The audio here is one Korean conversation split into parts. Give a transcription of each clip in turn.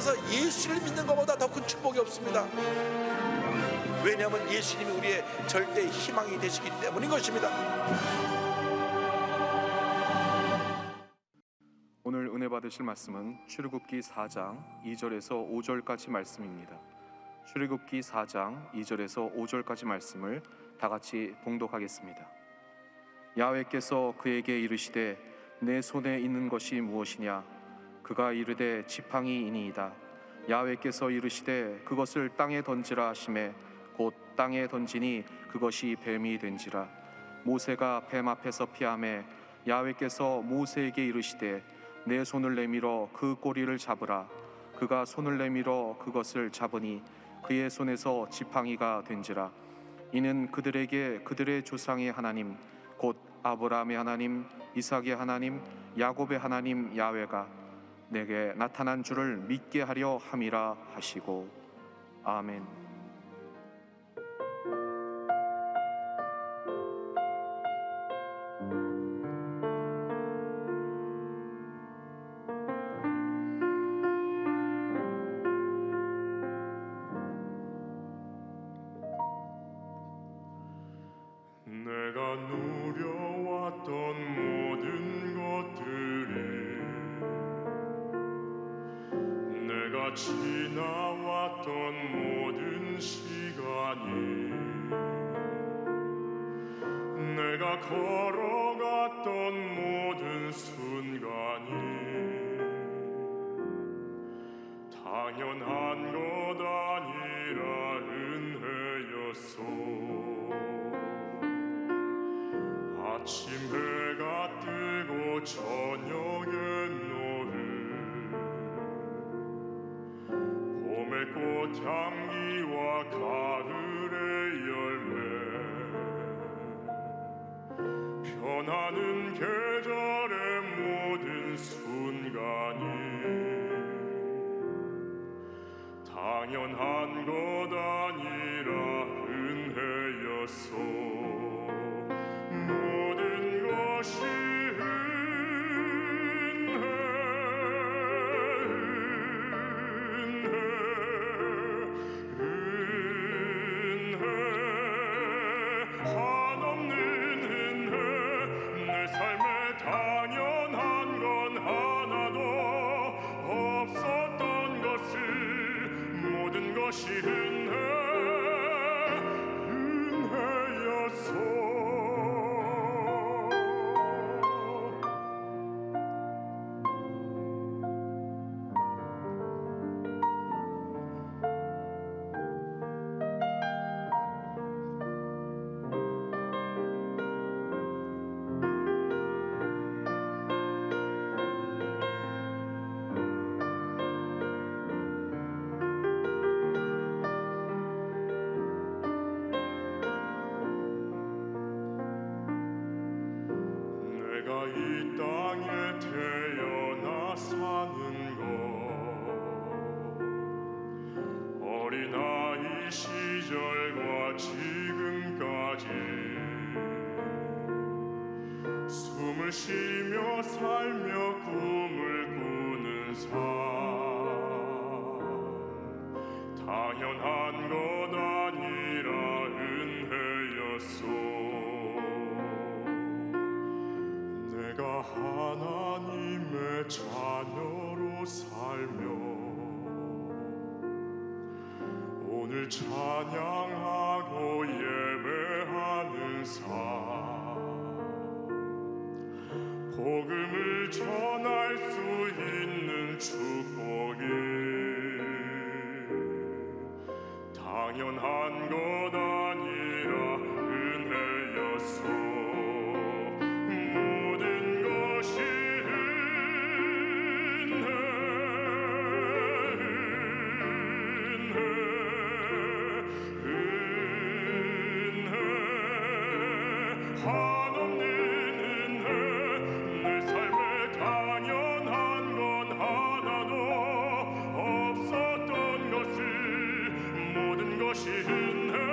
세상에서 예수를 믿는 것보다 더 큰 축복이 없습니다. 왜냐하면 예수님이 우리의 절대 희망이 되시기 때문인 것입니다. 오늘 은혜 받으실 말씀은 출애굽기 4장 2절에서 5절까지 말씀입니다. 출애굽기 4장 2절에서 5절까지 말씀을 다 같이 봉독하겠습니다. 야훼께서 그에게 이르시되 내 손에 있는 것이 무엇이냐? 그가 이르되 지팡이이니이다. 야훼께서 이르시되 그것을 땅에 던지라 하시매 곧 땅에 던지니 그것이 뱀이 된지라. 모세가 뱀 앞에서 피하매 야훼께서 모세에게 이르시되 내 손을 내밀어 그 꼬리를 잡으라. 그가 손을 내밀어 그것을 잡으니 그의 손에서 지팡이가 된지라. 이는 그들에게 그들의 조상의 하나님 곧 아브라함의 하나님, 이삭의 하나님, 야곱의 하나님 야훼가 내게 나타난 줄을 믿게 하려 함이라 하시고. 아멘. 내가 누려왔던 모든 것들이, 내가 지나왔던 모든 시간이, 내가 걸어갔던 모든 순간이 당연한 것 아니라 은혜였소. 아침 해가 뜨고 저녁에 노을, 봄의 꽃향기와 가을의 열매, 변하는 계절의 모든 순간이 당연한 것 아니라 은혜였소. 모든 것이 은혜, 한없는 은혜. 내 삶에 당연한 건 하나도 없었던 것을, 모든 것이 은혜였소. 내가 이 땅에 태어나 사는 것, 어린아이 시절과 지금까지 숨을 쉬며 살며 꿈을 꾸는 삶, 당연한 것 아니라 은혜였소. 내가 하나님의 자녀로 살며 오늘 찬양하고 예배하는 삶, 복음을 전할 수 있는 축복이 당연한 것 아니라 은혜였소. 한없는 은혜, 내 삶에 당연한 건 하나도 없었던 것을, 모든 것이 은혜.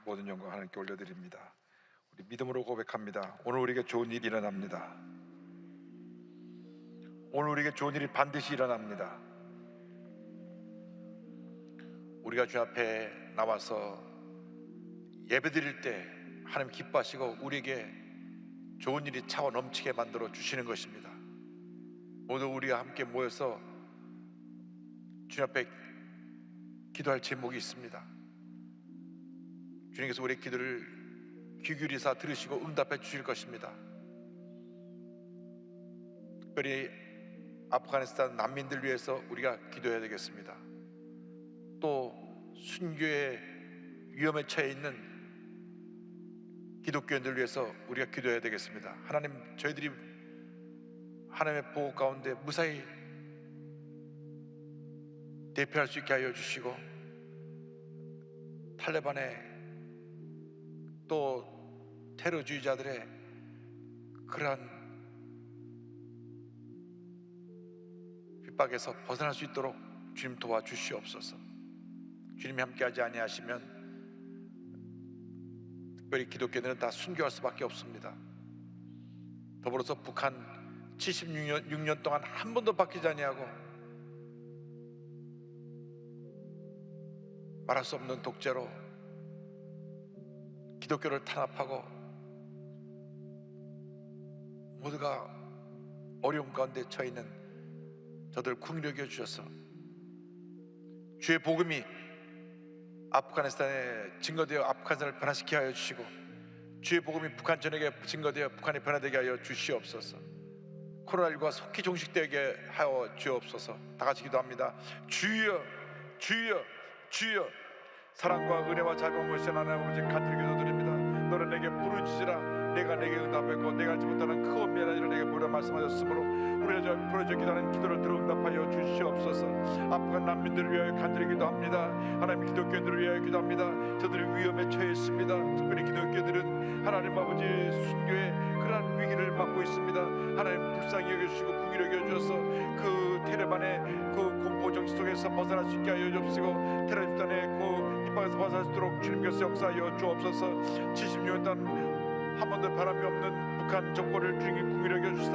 모든 영광 하나님께 올려드립니다. 우리 믿음으로 고백합니다. 오늘 우리에게 좋은 일이 일어납니다. 오늘 우리에게 좋은 일이 반드시 일어납니다. 우리가 주 앞에 나와서 예배드릴 때 하나님 기뻐하시고 우리에게 좋은 일이 차고 넘치게 만들어 주시는 것입니다. 모두 우리가 함께 모여서 주님 앞에 기도할 제목이 있습니다. 주님께서 우리의 기도를 귀 기울이사 들으시고 응답해 주실 것입니다. 특별히 아프가니스탄 난민들 위해서 우리가 기도해야 되겠습니다. 또 순교의 위험에 처해 있는 기독교인들 위해서 우리가 기도해야 되겠습니다. 하나님, 저희들이 하나님의 보호 가운데 무사히 대표할 수 있게 하여 주시고, 탈레반의 또 테러주의자들의 그러한 핍박에서 벗어날 수 있도록 주님 도와주시옵소서. 주님이 함께하지 아니하시면 특별히 기독교인들은 다 순교할 수밖에 없습니다. 더불어서 북한 76년 동안 한 번도 바뀌지 아니하고 말할 수 없는 독재로 기독교를 탄압하고 모두가 어려움 가운데 처해 있는 저들 긍휼히 여겨 주셔서 주의 복음이 아프가니스탄에 증거되어 아프가니스탄을 변화시키게 하여 주시고, 주의 복음이 북한 전역에 증거되어 북한이 변화되게 하여 주시옵소서. 코로나19가 속히 종식되게 하여 주옵소서. 다 같이 기도합니다. 주여, 주여, 주여. 사랑과 은혜와 자비와 신 하나님 아버지, 간절히 기도드립니다. 너는 내게 부르짖으라. 내가 내게 응답했고 내가 알지 못하는 그 은밀한 일을 내게 보라 말씀하셨으므로 우리가 부르짖어 기도하는 기도를 들어 응답하여 주시옵소서. 아프간 난민들을 위하여 간절히 기도합니다. 하나님, 기독교인들을 위하여 기도합니다. 저들이 위험에 처해 있습니다. 특별히 기독교인들은 하나님 아버지 순교의 그러한 위기를 맞고 있습니다. 하나님, 불쌍히 여겨주시고 긍휼히 여겨주셔서 그 테레반의 그 공포 정치 속에서 벗어날 수 있게 하여 주옵시고, 테러 집단의 그 핍박에서 벗어날 수 있도록 주님께서 역사하여 주옵소서. 76년 동안 한 번도 바람이 없는 북한 정권을 주님이 긍휼히 여겨주시사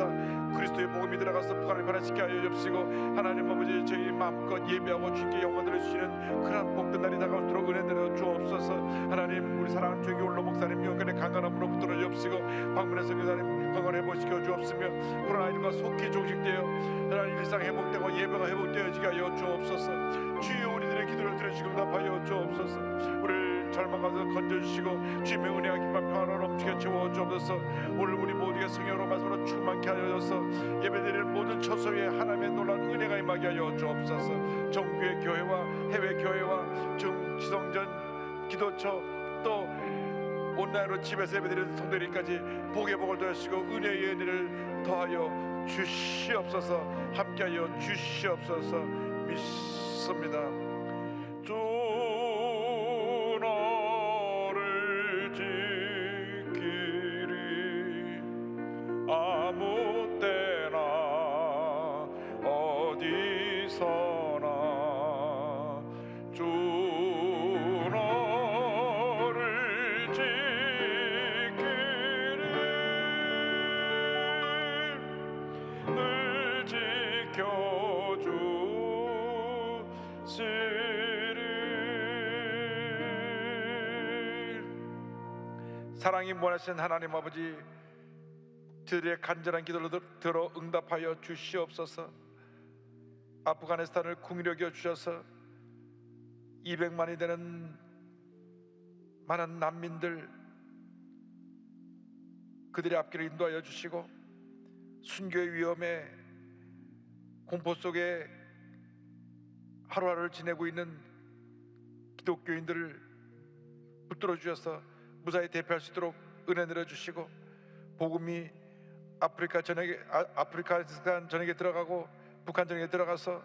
그리스도의 복음이 들어가서 북한을 변화시키게 하여 주옵시고, 하나님 아버지, 저희 마음껏 예배하고 주님께 영광 드려주시는 그런 복된 날이 다가오도록 은혜 내려 주옵소서. 하나님, 우리 사랑하는 조기 올로 목사님 영간의 강건함으로 붙들어 주옵시고, 박문혜 선교사님 건강 회복시켜 주옵시며, 코로나19가 속히 종식되어 하나님 일상 회복되고 예배가 회복되어지게 하여 주옵소서. 주여, 우리들의 기도를 들으시고 응답하여 주옵소서. 우리를 절망가서 건져주시고 주님의 은혜와 기쁨 평화로 넘치게 채워 주옵소서. 오늘 우리 모두가 성령으로 말씀으로 충만케 하여 주셔서 예배드리는 모든 처소에 하나님의 놀라운 은혜가 임하게 하여 주옵소서. 정교회 교회와 해외 교회와 지성전 기도처 또 온라인으로 집에서 예배드리는 성도들까지 복의 복을 더하시고 은혜의 은혜를 더하여 주시옵소서. 함께하여 주시옵소서. 믿습니다. 주 너를 지키리. 아무 때나 어디서나 주 너를 지키리. 늘 지켜주시리. 사랑이 무한하신 하나님 아버지, 저들의 간절한 기도를 들어 응답하여 주시옵소서. 아프가니스탄을 긍휼히 여겨 주셔서 200만이 되는 많은 난민들, 그들의 앞길을 인도하여 주시고, 순교의 위험에 공포 속에 하루하루를 지내고 있는 기독교인들을 붙들어 주셔서 무사히 대표할 수 있도록 은혜 내려주시고, 복음이 아프리카니스탄 전역에 들어가고 북한 전역에 들어가서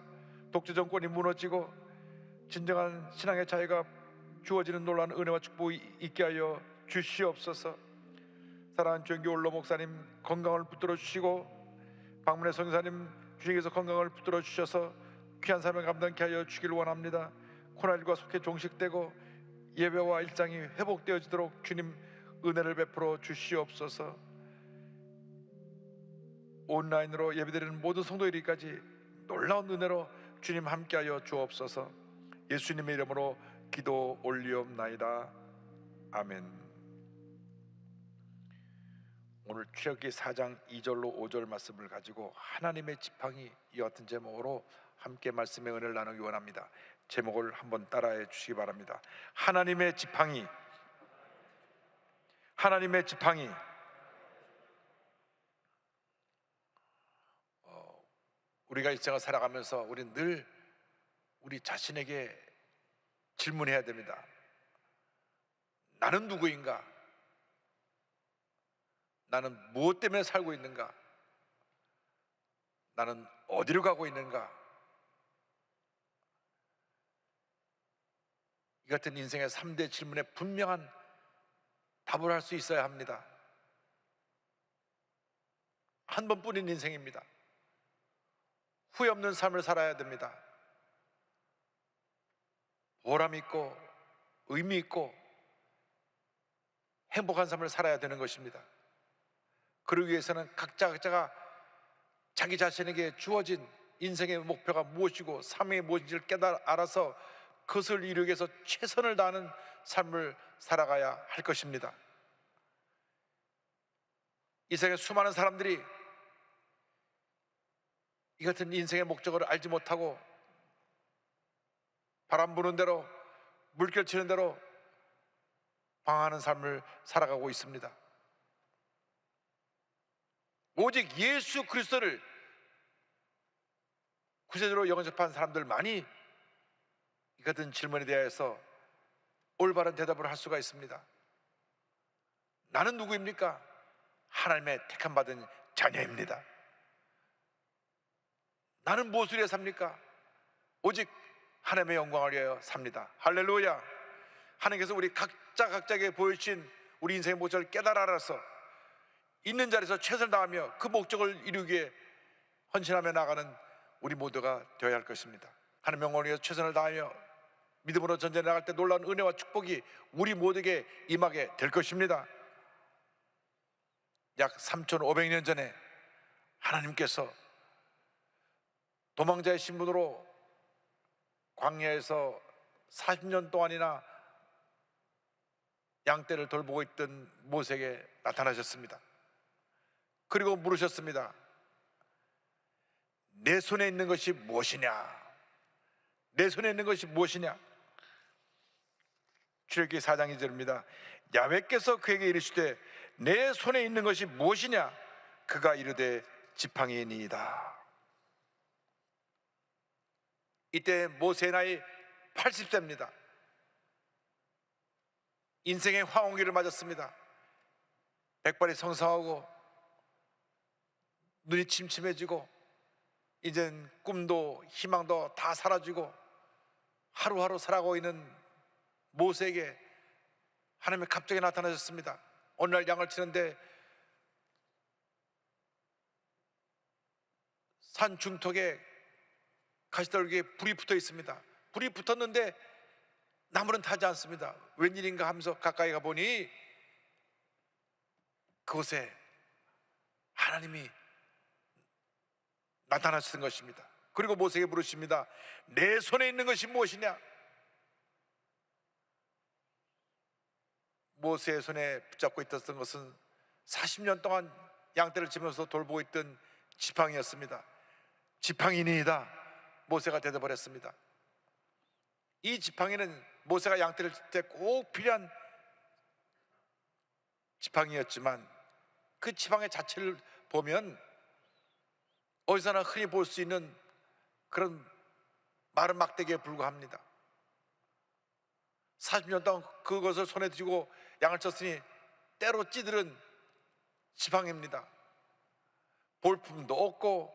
독재 정권이 무너지고 진정한 신앙의 자유가 주어지는 놀라운 은혜와 축복이 있게 하여 주시옵소서. 사랑하는 조영기 올로 목사님 건강을 붙들어 주시고, 박문혜 선교사님 주님께서 건강을 붙들어 주셔서 귀한 사명 감당케 하여 주기를 원합니다. 코로나19가 속히 종식되고 예배와 일상이 회복되어지도록 주님 은혜를 베풀어 주시옵소서. 온라인으로 예배드리는 모든 성도들까지 놀라운 은혜로 주님 함께하여 주옵소서. 예수님의 이름으로 기도 올리옵나이다. 아멘. 오늘 출애굽기 4장 2절로 5절 말씀을 가지고 하나님의 지팡이, 이 같은 제목으로 함께 말씀의 은혜를 나누기 원합니다. 제목을 한번 따라해 주시기 바랍니다. 하나님의 지팡이. 하나님의 지팡이. 우리가 일생을 살아가면서 우리는 늘 우리 자신에게 질문해야 됩니다. 나는 누구인가? 나는 무엇 때문에 살고 있는가? 나는 어디로 가고 있는가? 이 같은 인생의 3대 질문에 분명한 답을 할 수 있어야 합니다. 한 번뿐인 인생입니다. 후회 없는 삶을 살아야 됩니다. 보람 있고 의미 있고 행복한 삶을 살아야 되는 것입니다. 그러기 위해서는 각자가 자기 자신에게 주어진 인생의 목표가 무엇이고 삶이 무엇인지를 알아서 그것을 이루기 위해서 최선을 다하는 삶을 살아가야 할 것입니다. 이 세상에 수많은 사람들이 이 같은 인생의 목적을 알지 못하고 바람 부는 대로 물결 치는 대로 방황하는 삶을 살아가고 있습니다. 오직 예수 그리스도를 구세주로 영접한 사람들만이 이 같은 질문에 대해서 올바른 대답을 할 수가 있습니다. 나는 누구입니까? 하나님의 택함 받은 자녀입니다. 나는 무엇을 위해 삽니까? 오직 하나님의 영광을 위하여 삽니다. 할렐루야. 하나님께서 우리 각자에게 보여주신 우리 인생의 목적을 깨달아 알아서 있는 자리에서 최선을 다하며 그 목적을 이루기 위해 헌신하며 나가는 우리 모두가 되어야 할 것입니다. 하나님의 영광을 위해서 최선을 다하며 믿음으로 전쟁에 나갈 때 놀라운 은혜와 축복이 우리 모두에게 임하게 될 것입니다. 약 3,500년 전에 하나님께서 도망자의 신분으로 광야에서 40년 동안이나 양떼를 돌보고 있던 모세에게 나타나셨습니다. 그리고 물으셨습니다. 내 손에 있는 것이 무엇이냐? 내 손에 있는 것이 무엇이냐? 출애굽기 4장 2절입니다. 야훼께서 그에게 이르시되 내 손에 있는 것이 무엇이냐? 그가 이르되 지팡이니이다. 이때 모세의 나이 80세입니다. 인생의 황혼기를 맞았습니다. 백발이 성성하고 눈이 침침해지고 이젠 꿈도 희망도 다 사라지고 하루하루 살아가고 있는 모세에게 하나님이 갑자기 나타나셨습니다. 어느 날 양을 치는데 산 중턱에 가시떨기에 불이 붙어 있습니다. 불이 붙었는데 나무는 타지 않습니다. 웬일인가 하면서 가까이 가보니 그곳에 하나님이 나타나신 것입니다. 그리고 모세에게 물으십니다. 내 손에 있는 것이 무엇이냐? 모세의 손에 붙잡고 있었던 것은 40년 동안 양떼를 치면서 돌보고 있던 지팡이였습니다. 지팡이니이다. 모세가 대답을 했습니다. 이 지팡이는 모세가 양떼를 칠 때 꼭 필요한 지팡이였지만 그 지팡이 자체를 보면 어디서나 흔히 볼 수 있는 그런 마른 막대기에 불과합니다. 40년 동안 그것을 손에 쥐고 양을 쳤으니 때로 찌들은 지팡이입니다. 볼품도 없고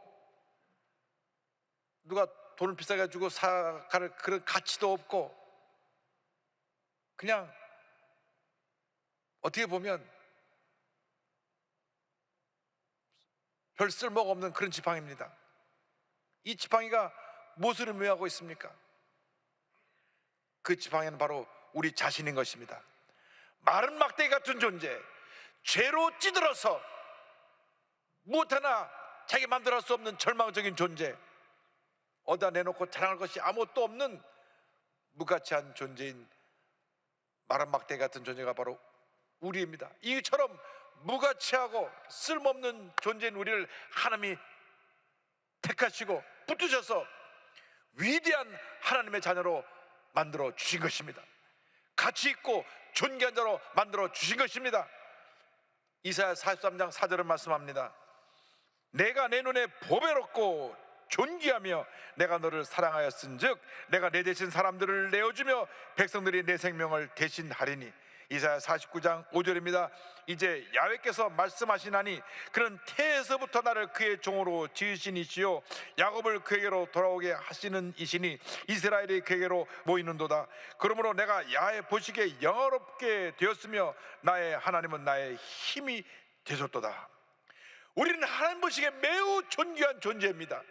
누가 돈을 비싸게 주고 사갈 그런 가치도 없고 그냥 어떻게 보면 별 쓸모가 없는 그런 지팡이입니다. 이 지팡이가 무엇을 의미하고 있습니까? 그 지팡이는 바로 우리 자신인 것입니다. 마른 막대기 같은 존재, 죄로 찌들어서 무엇 하나 자기 만들어 수 없는 절망적인 존재, 어디다 내놓고 자랑할 것이 아무것도 없는 무가치한 존재인 마른 막대기 같은 존재가 바로 우리입니다. 이처럼 무가치하고 쓸모없는 존재인 우리를 하나님이 택하시고 붙드셔서 위대한 하나님의 자녀로 만들어 주신 것입니다. 가치 있고 존귀한 자로 만들어 주신 것입니다. 이사야 43장 4절은 말씀합니다. 내가 내 눈에 보배롭고 존귀하며 내가 너를 사랑하였은즉 내가 내 대신 사람들을 내어주며 백성들이 내 생명을 대신하리니. 이사야 49장 5절입니다. 이제 야훼께서 말씀하시나니 그는 태에서부터 나를 그의 종으로 지으신 이시요 야곱을 그에게로 돌아오게 하시는 이시니 이스라엘이 그에게로 모이는도다. 그러므로 내가 야훼 보시기에 영화롭게 되었으며 나의 하나님은 나의 힘이 되셨도다. 우리는 하나님 보시기에 매우 존귀한 존재입니다.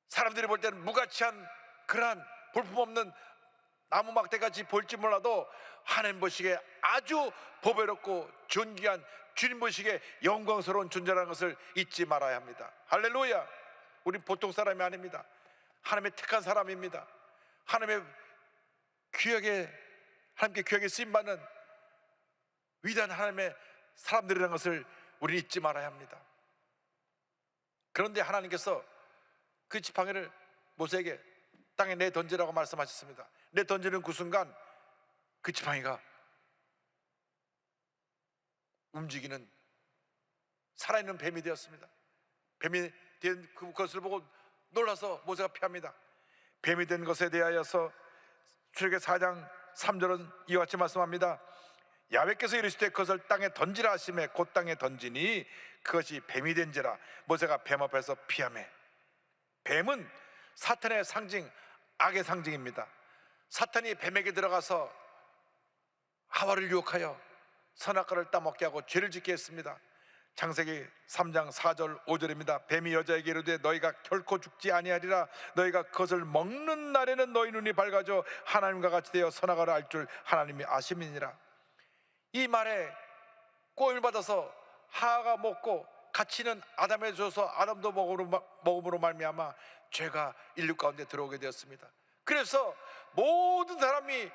사람들이 볼 때는 무가치한 그러한 볼품없는 나무 막대같이 볼지 몰라도 하나님 보시기에 아주 보배롭고 존귀한 주님 보시기에 영광스러운 존재라는 것을 잊지 말아야 합니다. 할렐루야. 우린 보통 사람이 아닙니다. 하나님의 택한 사람입니다. 하나님께 귀하게 쓰임받는 위대한 하나님의 사람들이라는 것을 우리는 잊지 말아야 합니다. 그런데 하나님께서 그 지팡이를 모세에게 땅에 내던지라고 말씀하셨습니다. 내던지는 그 순간 그 지팡이가 움직이는 살아있는 뱀이 되었습니다. 뱀이 된 그것을 보고 놀라서 모세가 피합니다. 뱀이 된 것에 대하여서 출애굽기 4장 3절은 이와 같이 말씀합니다. 야훼께서 이르시되 그것을 땅에 던지라 하시매 곧 땅에 던지니 그것이 뱀이 된지라. 모세가 뱀 앞에서 피하매. 뱀은 사탄의 상징, 악의 상징입니다. 사탄이 뱀에게 들어가서 하와를 유혹하여 선악과를 따먹게 하고 죄를 짓게 했습니다. 창세기 3장 4절 5절입니다. 뱀이 여자에게 이르되 너희가 결코 죽지 아니하리라. 너희가 그것을 먹는 날에는 너희 눈이 밝아져 하나님과 같이 되어 선악과를 알 줄 하나님이 아심이니라. 이 말에 꼬임을 받아서 하와가 먹고 가치는 아담에 줘서 아담도 먹음으로 말미암아 죄가 인류 가운데 들어오게 되었습니다. 그래서 모든 사람이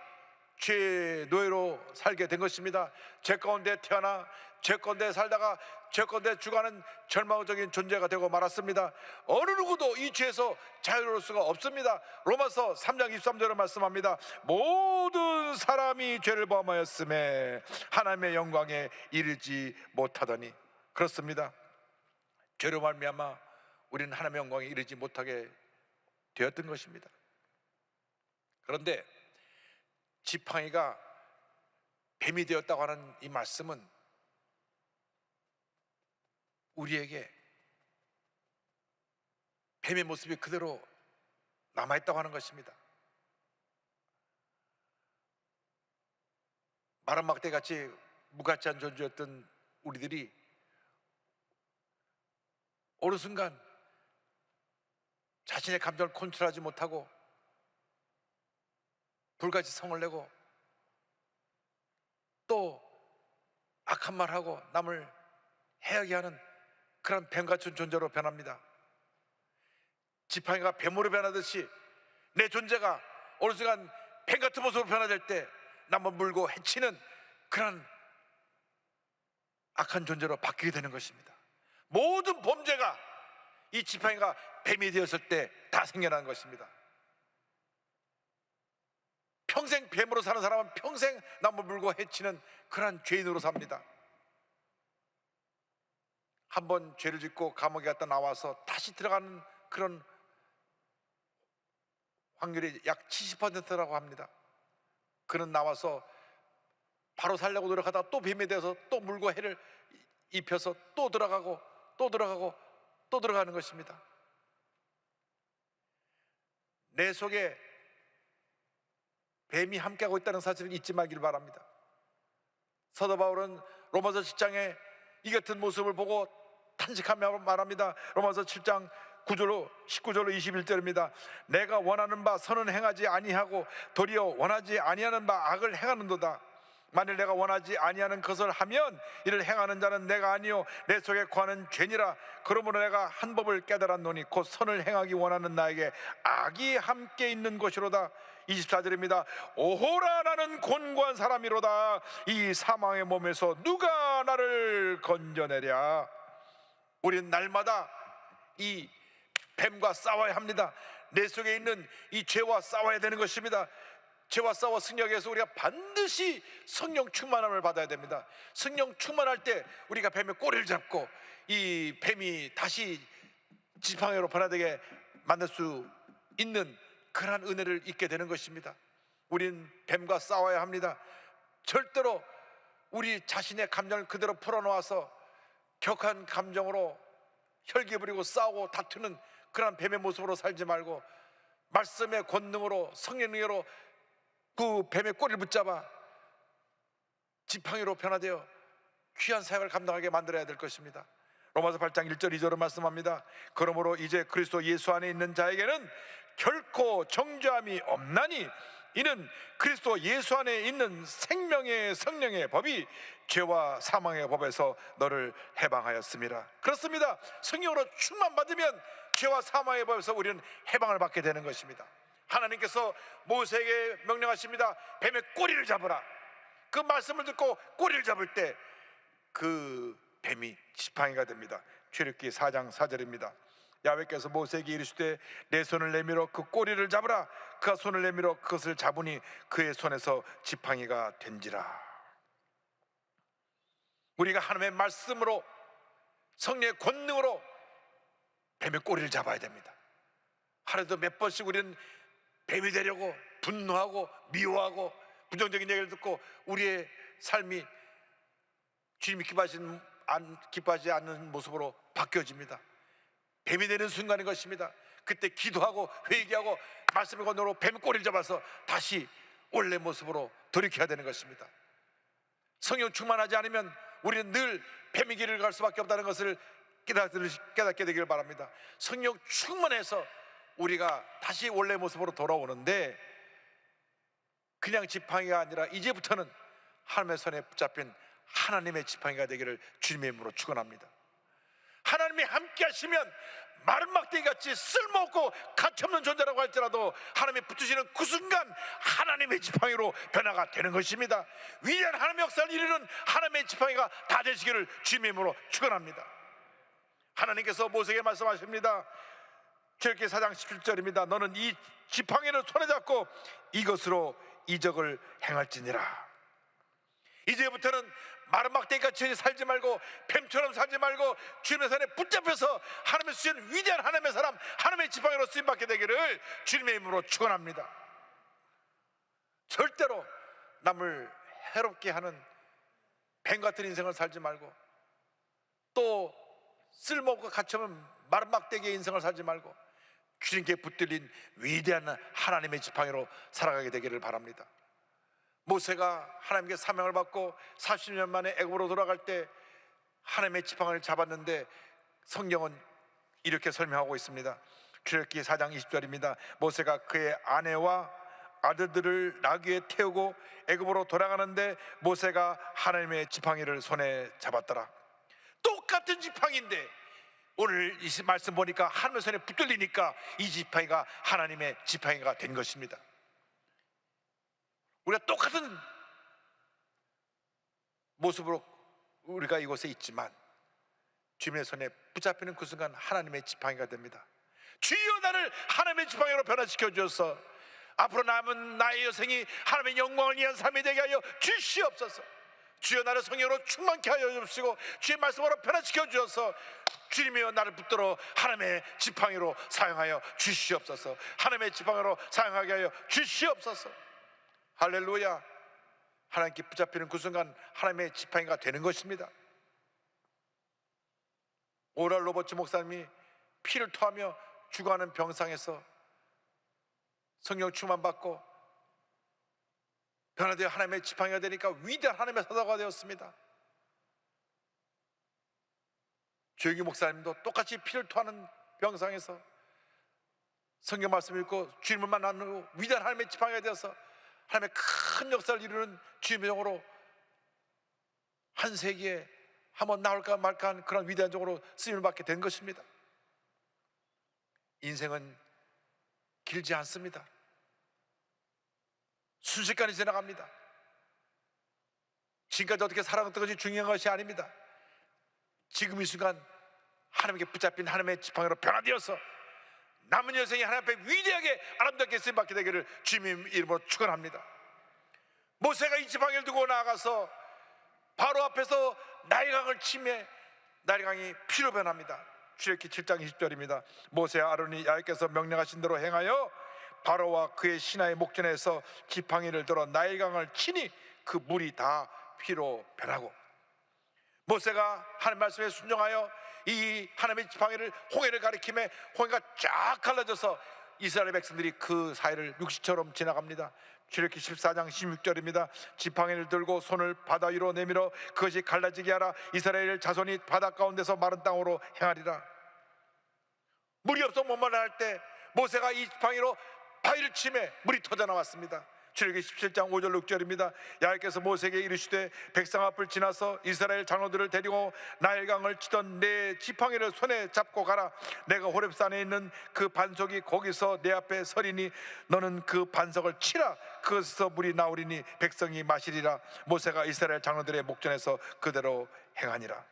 죄의 노예로 살게 된 것입니다. 죄 가운데 태어나 죄 가운데 살다가 죄 가운데 죽어가는 절망적인 존재가 되고 말았습니다. 어느 누구도 이 죄에서 자유로울 수가 없습니다. 로마서 3장 23절을 말씀합니다. 모든 사람이 죄를 범하였음에 하나님의 영광에 이르지 못하더니. 그렇습니다. 죄로 말미암아 우리는 하나님의 영광에 이르지 못하게 되었던 것입니다. 그런데 지팡이가 뱀이 되었다고 하는 이 말씀은 우리에게 뱀의 모습이 그대로 남아있다고 하는 것입니다. 마른 막대같이 무가치한 존재였던 우리들이 어느 순간 자신의 감정을 컨트롤하지 못하고 불같이 성을 내고 또 악한 말하고 남을 해하게 하는 그런 뱀같은 존재로 변합니다. 지팡이가 뱀으로 변하듯이 내 존재가 어느 순간 뱀같은 모습으로 변화될 때 남을 물고 해치는 그런 악한 존재로 바뀌게 되는 것입니다. 모든 범죄가 이 지팡이가 뱀이 되었을 때 다 생겨나는 것입니다. 평생 뱀으로 사는 사람은 평생 남을 물고 해치는 그런 죄인으로 삽니다. 한번 죄를 짓고 감옥에 갔다 나와서 다시 들어가는 그런 확률이 약 70%라고 합니다. 그는 나와서 바로 살려고 노력하다가 또 뱀이 되어서 또 물고 해를 입혀서 또 들어가고 또 들어가고 또 들어가는 것입니다. 내 속에 뱀이 함께하고 있다는 사실을 잊지 말길 바랍니다. 사도 바울은 로마서 7장에 이 같은 모습을 보고 탄식하며 말합니다. 로마서 7장 19절로 21절입니다. 내가 원하는 바 선은 행하지 아니하고 도리어 원하지 아니하는 바 악을 행하는도다. 만일 내가 원하지 아니하는 것을 하면 이를 행하는 자는 내가 아니요 내 속에 거하는 죄니라. 그러므로 내가 한 법을 깨달았노니 곧 선을 행하기 원하는 나에게 악이 함께 있는 것이로다. 24절입니다. 오호라 나는 곤고한 사람이로다. 이 사망의 몸에서 누가 나를 건져내랴. 우리는 날마다 이 뱀과 싸워야 합니다. 내 속에 있는 이 죄와 싸워야 되는 것입니다. 죄와 싸워 승리하기 위해서 우리가 반드시 성령 충만함을 받아야 됩니다. 성령 충만할 때 우리가 뱀의 꼬리를 잡고 이 뱀이 다시 지팡이로 변화되게 만들 수 있는 그러한 은혜를 잊게 되는 것입니다. 우린 뱀과 싸워야 합니다. 절대로 우리 자신의 감정을 그대로 풀어놓아서 격한 감정으로 혈기 부리고 싸우고 다투는 그런 뱀의 모습으로 살지 말고 말씀의 권능으로 성령으로 그 뱀의 꼬리를 붙잡아 지팡이로 변화되어 귀한 사역을 감당하게 만들어야 될 것입니다. 로마서 8장 1절 2절로 말씀합니다. 그러므로 이제 그리스도 예수 안에 있는 자에게는 결코 정죄함이 없나니 이는 그리스도 예수 안에 있는 생명의 성령의 법이 죄와 사망의 법에서 너를 해방하였습니다. 그렇습니다. 성령으로 충만받으면 죄와 사망의 법에서 우리는 해방을 받게 되는 것입니다. 하나님께서 모세에게 명령하십니다. 뱀의 꼬리를 잡으라. 그 말씀을 듣고 꼬리를 잡을 때 그 뱀이 지팡이가 됩니다. 출애굽기 4장 4절입니다. 야훼께서 모세에게 이르시되 내 손을 내밀어 그 꼬리를 잡으라. 그가 손을 내밀어 그것을 잡으니 그의 손에서 지팡이가 된지라. 우리가 하나님의 말씀으로 성령의 권능으로 뱀의 꼬리를 잡아야 됩니다. 하루에도 몇 번씩 우리는 뱀이 되려고 분노하고 미워하고 부정적인 얘기를 듣고 우리의 삶이 주님이 기뻐하지 않는 모습으로 바뀌어집니다. 뱀이 되는 순간인 것입니다. 그때 기도하고 회개하고 말씀의 권능으로 뱀 꼬리를 잡아서 다시 원래 모습으로 돌이켜야 되는 것입니다. 성령 충만하지 않으면 우리는 늘 뱀의 길을 갈 수밖에 없다는 것을 깨닫게 되기를 바랍니다. 성령 충만해서 우리가 다시 원래 모습으로 돌아오는데 그냥 지팡이가 아니라 이제부터는 하나님의 손에 붙잡힌 하나님의 지팡이가 되기를 주님의 이름으로 축원합니다. 하나님이 함께 하시면 마른 막대기 같이 쓸모없고 가치없는 존재라고 할지라도 하나님이 붙으시는 그 순간 하나님의 지팡이로 변화가 되는 것입니다. 위대한 하나님의 역사를 이루는 하나님의 지팡이가 다 되시기를 주님의 이름으로 축원합니다. 하나님께서 모세에게 말씀하십니다. 출애굽기 4장 17절입니다. 너는 이 지팡이를 손에 잡고 이것으로 이적을 행할지니라. 이제부터는 마른 막대기같이 살지 말고 뱀처럼 살지 말고 주님의 손에 붙잡혀서 하나님의 쓰신 위대한 하나님의 사람, 하나님의 지팡이로 쓰임받게 되기를 주님의 이름으로 축원합니다. 절대로 남을 해롭게 하는 뱀 같은 인생을 살지 말고 또 쓸모없고 가치없는 마른 막대기의 인생을 살지 말고 주님께 붙들린 위대한 하나님의 지팡이로 살아가게 되기를 바랍니다. 모세가 하나님께 사명을 받고 40년 만에 애굽으로 돌아갈 때 하나님의 지팡이를 잡았는데 성경은 이렇게 설명하고 있습니다. 출애굽기 4장 20절입니다. 모세가 그의 아내와 아들들을 나귀에 태우고 애굽으로 돌아가는데 모세가 하나님의 지팡이를 손에 잡았더라. 똑같은 지팡이인데 오늘 이 말씀 보니까 하나님의 손에 붙들리니까 이 지팡이가 하나님의 지팡이가 된 것입니다. 우리가 똑같은 모습으로 우리가 이곳에 있지만 주님의 손에 붙잡히는 그 순간 하나님의 지팡이가 됩니다. 주여 나를 하나님의 지팡이로 변화시켜 주셔서 앞으로 남은 나의 여생이 하나님의 영광을 위한 삶이 되게 하여 주시옵소서. 주여 나를 성령으로 충만케 하여 주시고 주의 말씀으로 변화시켜 주셔서 주님이여 나를 붙들어 하나님의 지팡이로 사용하여 주시옵소서. 하나님의 지팡이로 사용하게 하여 주시옵소서. 할렐루야. 하나님께 붙잡히는 그 순간 하나님의 지팡이가 되는 것입니다. 오랄 로버츠 목사님이 피를 토하며 죽어가는 병상에서 성령 충만 받고 변화되어 하나님의 지팡이가 되니까 위대한 하나님의 사도가 되었습니다. 조영기 목사님도 똑같이 피를 토하는 병상에서 성경 말씀 읽고 주님을 만나는 위대한 하나님의 지팡이가 되어서 하나님의 큰 역사를 이루는 주님의 종으로 한 세기에 한번 나올까 말까 한 그런 위대한 종으로 쓰임을 받게 된 것입니다. 인생은 길지 않습니다. 순식간에 지나갑니다. 지금까지 어떻게 살아갔던 것이 중요한 것이 아닙니다. 지금 이 순간 하나님께 붙잡힌 하나님의 지팡이로 변화되어서 남은 여생이 하나님 앞에 위대하게 아름답게 쓰임받게 되기를 주님 이름으로 축원합니다. 모세가 이 지팡이를 두고 나아가서 바로 앞에서 나일강을 치매 나일강이 피로 변합니다. 출애굽기 7장 20절입니다. 모세와 아론이 야훼께서 명령하신 대로 행하여 바로와 그의 신하의 목전에서 지팡이를 들어 나일강을 치니 그 물이 다 피로 변하고, 모세가 하나님 말씀에 순종하여 이 하나님의 지팡이를 홍해를 가리키며 홍해가 쫙 갈라져서 이스라엘 백성들이 그 사이를 육지처럼 지나갑니다. 출애굽기 14장 16절입니다. 지팡이를 들고 손을 바다 위로 내밀어 그것이 갈라지게 하라. 이스라엘 자손이 바다 가운데서 마른 땅으로 행하리라. 물이 없어 못 말할 때 모세가 이 지팡이로 바위를 치매 물이 터져 나왔습니다. 출애굽기 17장 5절 6절입니다. 야훼께서 모세에게 이르시되 백성 앞을 지나서 이스라엘 장로들을 데리고 나일강을 치던 내 지팡이를 손에 잡고 가라. 내가 호렙산에 있는 그 반석이 거기서 내 앞에 서리니 너는 그 반석을 치라. 그것에서 물이 나오리니 백성이 마시리라. 모세가 이스라엘 장로들의 목전에서 그대로 행하니라.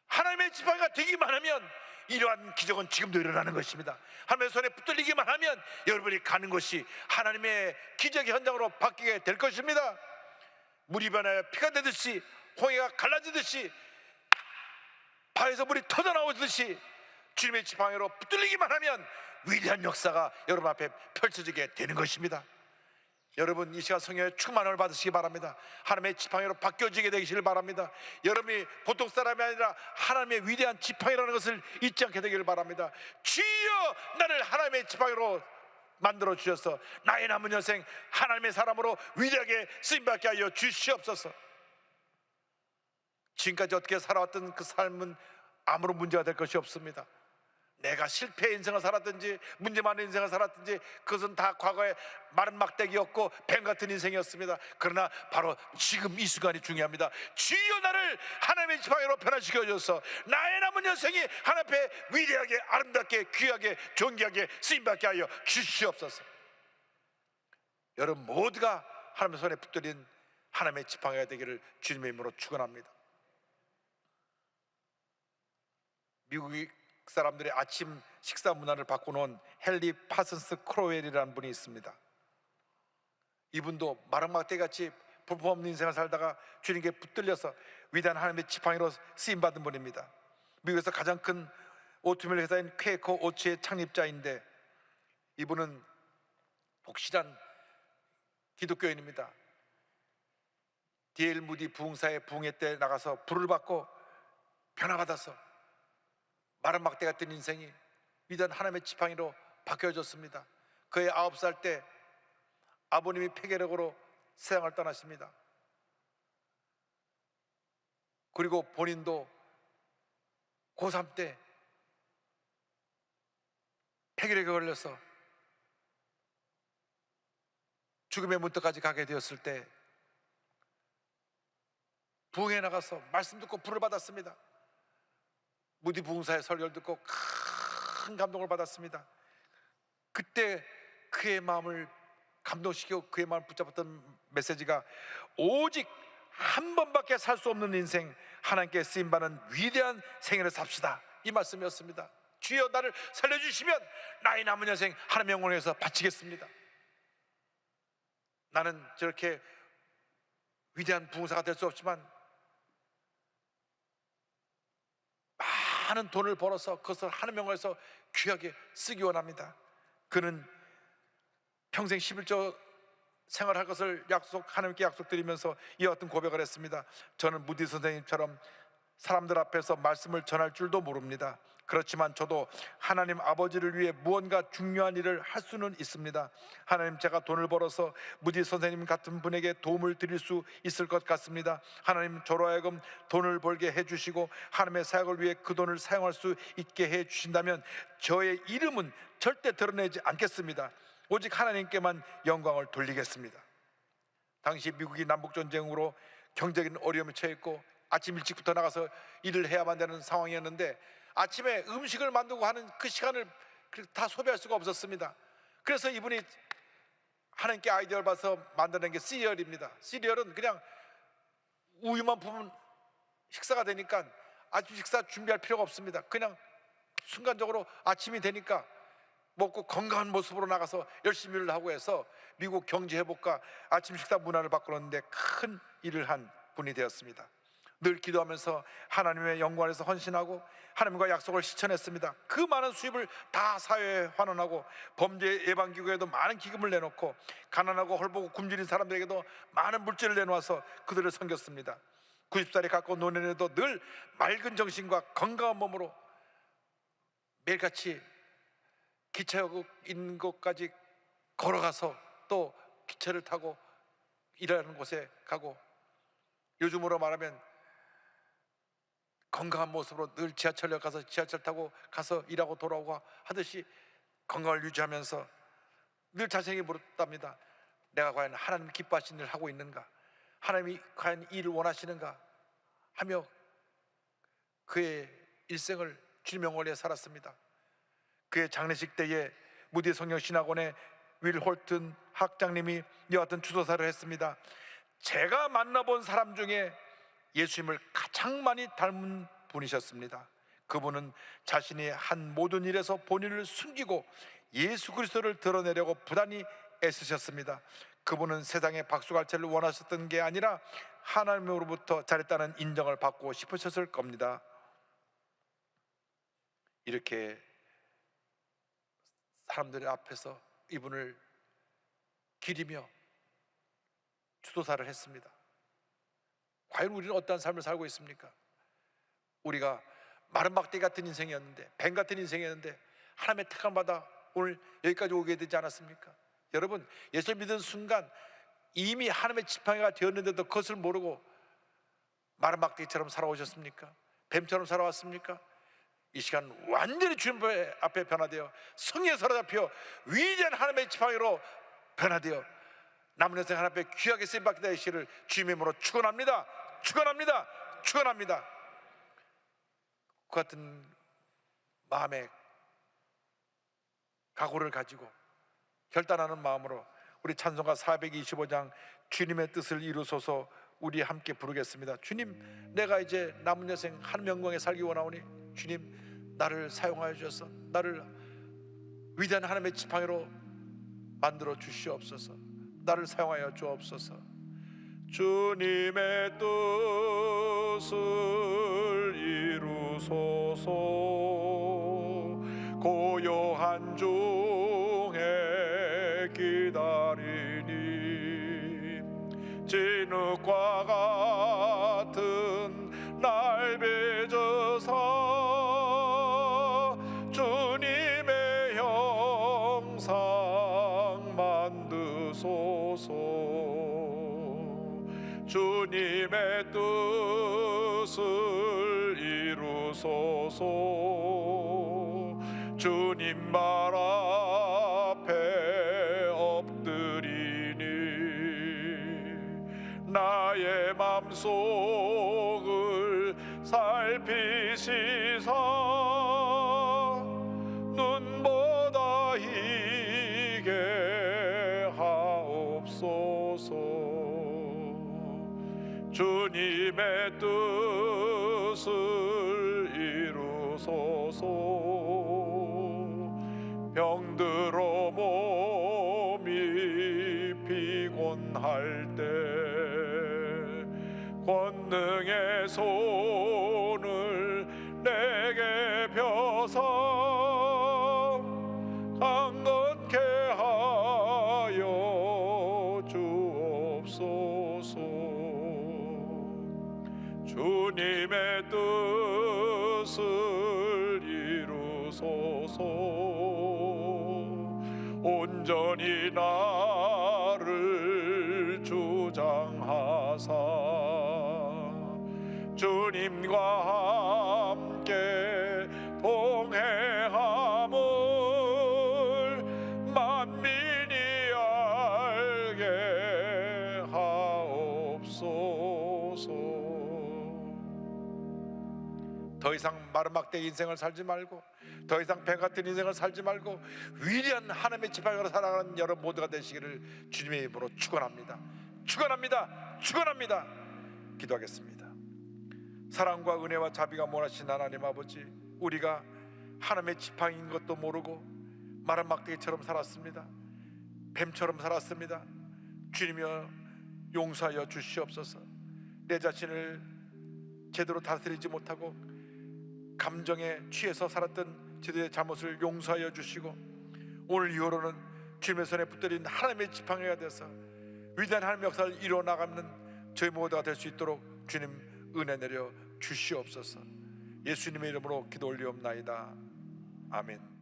하나님의 지팡이가 되기만 하면 이러한 기적은 지금도 일어나는 것입니다. 하나님의 손에 붙들리기만 하면 여러분이 가는 것이 하나님의 기적의 현장으로 바뀌게 될 것입니다. 물이 변하여 피가 되듯이, 홍해가 갈라지듯이, 바에서 물이 터져 나오듯이 주님의 지팡이로 붙들리기만 하면 위대한 역사가 여러분 앞에 펼쳐지게 되는 것입니다. 여러분 이 시간 성령의 충만을 받으시기 바랍니다. 하나님의 지팡이로 바뀌어지게 되기를 바랍니다. 여러분이 보통 사람이 아니라 하나님의 위대한 지팡이라는 것을 잊지 않게 되기를 바랍니다. 주여 나를 하나님의 지팡이로 만들어 주셔서 나의 남은 여생 하나님의 사람으로 위대하게 쓰임받게 하여 주시옵소서. 지금까지 어떻게 살아왔던 그 삶은 아무런 문제가 될 것이 없습니다. 내가 실패의 인생을 살았든지 문제 많은 인생을 살았든지 그것은 다 과거의 마른 막대기였고 뱀 같은 인생이었습니다. 그러나 바로 지금 이 순간이 중요합니다. 주여 나를 하나님의 지팡이로 변화시켜 주셔서 나의 남은 여생이 하나님 앞에 위대하게 아름답게 귀하게 존귀하게 쓰임받게 하여 주시옵소서. 여러분 모두가 하나님의 손에 붙들린 하나님의 지팡이가 되기를 주님의 이름으로 축원합니다. 미국이 사람들의 아침 식사 문화를 바꾸는 헨리 파슨스 크로웰이라는 분이 있습니다. 이분도 마랑막대같이 볼품없는 인생을 살다가 주님께 붙들려서 위대한 하나님의 지팡이로 쓰임받은 분입니다. 미국에서 가장 큰 오트밀 회사인 퀘이커 오츠의 창립자인데 이분은 복실한 기독교인입니다. D.L. 무디 부흥사의 부흥회 때 나가서 불을 받고 변화받아서 마른 막대 같은 인생이 위대한 하나님의 지팡이로 바뀌어졌습니다. 그의 9살 때 아버님이 폐결핵으로 세상을 떠나십니다. 그리고 본인도 고3 때 폐결핵에 걸려서 죽음의 문턱까지 가게 되었을 때 부흥에 나가서 말씀 듣고 불을 받았습니다. 무디 부흥사의 설교를 듣고 큰 감동을 받았습니다. 그때 그의 마음을 감동시키고 그의 마음을 붙잡았던 메시지가 오직 한 번밖에 살 수 없는 인생 하나님께 쓰임받는 위대한 생애를 삽시다, 이 말씀이었습니다. 주여 나를 살려주시면 나의 남은 여생 하나님의 영광을 위해서 바치겠습니다. 나는 저렇게 위대한 부흥사가 될 수 없지만 많은 돈을 벌어서 그것을 하나님의 영광을 위해서 귀하게 쓰기 원합니다. 그는 평생 11조 생활할 것을 하나님께 약속드리면서 이와 같은 고백을 했습니다. 저는 무디 선생님처럼 사람들 앞에서 말씀을 전할 줄도 모릅니다. 그렇지만 저도 하나님 아버지를 위해 무언가 중요한 일을 할 수는 있습니다. 하나님, 제가 돈을 벌어서 무디 선생님 같은 분에게 도움을 드릴 수 있을 것 같습니다. 하나님, 저로 하여금 돈을 벌게 해주시고 하나님의 사역을 위해 그 돈을 사용할 수 있게 해주신다면 저의 이름은 절대 드러내지 않겠습니다. 오직 하나님께만 영광을 돌리겠습니다. 당시 미국이 남북전쟁으로 경제적인 어려움에 처했고 아침 일찍부터 나가서 일을 해야만 되는 상황이었는데 아침에 음식을 만들고 하는 그 시간을 다 소비할 수가 없었습니다. 그래서 이분이 하나님께 아이디어를 봐서 만드는 게 시리얼입니다. 시리얼은 그냥 우유만 부으면 식사가 되니까 아침 식사 준비할 필요가 없습니다. 그냥 순간적으로 아침이 되니까 먹고 건강한 모습으로 나가서 열심히 일을 하고 해서 미국 경제 회복과 아침 식사 문화를 바꾸는데 큰 일을 한 분이 되었습니다. 늘 기도하면서 하나님의 영광에서 헌신하고 하나님과 약속을 실천했습니다. 그 많은 수입을 다 사회에 환원하고 범죄 예방기구에도 많은 기금을 내놓고 가난하고 헐벗고 굶주린 사람들에게도 많은 물질을 내놓아서 그들을 섬겼습니다. 90살이 가까운 노년에도 늘 맑은 정신과 건강한 몸으로 매일같이 기차역 있는 곳까지 걸어가서 또 기차를 타고 일하는 곳에 가고, 요즘으로 말하면 건강한 모습으로 늘 지하철역 가서 지하철 타고 가서 일하고 돌아오고 하듯이 건강을 유지하면서 늘 자신에게 물었답니다. 내가 과연 하나님 기뻐하시는 일을 하고 있는가? 하나님이 과연 이 일을 원하시는가? 하며 그의 일생을 주님의 영광을 위해 살았습니다. 그의 장례식 때에 무디 성령신학원의 윌 홀튼 학장님이 이와 같은 추도사를 했습니다. 제가 만나본 사람 중에 예수님을 가장 많이 닮은 분이셨습니다. 그분은 자신이 한 모든 일에서 본인을 숨기고 예수 그리스도를 드러내려고 부단히 애쓰셨습니다. 그분은 세상에 박수갈채를 원하셨던 게 아니라 하나님으로부터 잘했다는 인정을 받고 싶으셨을 겁니다. 이렇게 사람들 앞에서 이분을 기리며 추도사를 했습니다. 과연 우리는 어떠한 삶을 살고 있습니까? 우리가 마른 막대기 같은 인생이었는데, 뱀 같은 인생이었는데 하나님의 택함 받아 오늘 여기까지 오게 되지 않았습니까? 여러분, 예수를 믿은 순간 이미 하나님의 지팡이가 되었는데도 그것을 모르고 마른 막대기처럼 살아오셨습니까? 뱀처럼 살아왔습니까? 이 시간 완전히 주님 앞에 변화되어 성령에 사로잡혀 위대한 하나님의 지팡이로 변화되어 남은 인생 하나님 앞에 귀하게 쓰임받게 되시기를 주님의 이름으로 축원합니다. 축원합니다. 축원합니다. 그 같은 마음의 각오를 가지고 결단하는 마음으로 우리 찬송가 425장 주님의 뜻을 이루소서 우리 함께 부르겠습니다. 주님, 내가 이제 남은 여생 하나님 영광에 살기 원하오니 주님, 나를 사용하여 주셔서 나를 위대한 하나님의 지팡이로 만들어 주시옵소서. 나를 사용하여 주옵소서. 주님의 뜻을 이루소서. 고요한 중에 기다리니 진흙과 같은 날 빚어서 주님의 형상 만드소서. 주님의 뜻을 이루소서. 주님 말 앞에 엎드리니 나의 맘속을 살피시사 눈보다 희게 하옵소서. 주님의 뜻을 이루소서. 병들어 몸이 피곤할 때 권능의 손을 내게 펴서 강건케 하여 주옵소서. 주님 주님의 뜻을 이루소서. 온전히 나를 주장하사 주님과 함께 동행함을 만민이 알게 하옵소서. 더 이상 마르막대 인생을 살지 말고, 더 이상 배 같은 인생을 살지 말고 위대한 하나님의 지팡이로 살아가는 여러분 모두가 되시기를 주님의 이름으로 축원합니다. 축원합니다. 축원합니다. 기도하겠습니다. 사랑과 은혜와 자비가 원하신 하나님 아버지, 우리가 하나님의 지팡이인 것도 모르고 마른 막대기처럼 살았습니다. 뱀처럼 살았습니다. 주님이여 용서하여 주시옵소서. 내 자신을 제대로 다스리지 못하고 감정에 취해서 살았던 저들의 잘못을 용서하여 주시고, 오늘 이후로는 주님의 손에 붙들린 하나님의 지팡이가 되어서 위대한 하나님의 역사를 이루어 나가는 저희 모두가 될 수 있도록 주님 은혜 내려 주시옵소서. 예수님의 이름으로 기도 올리옵나이다. 아멘.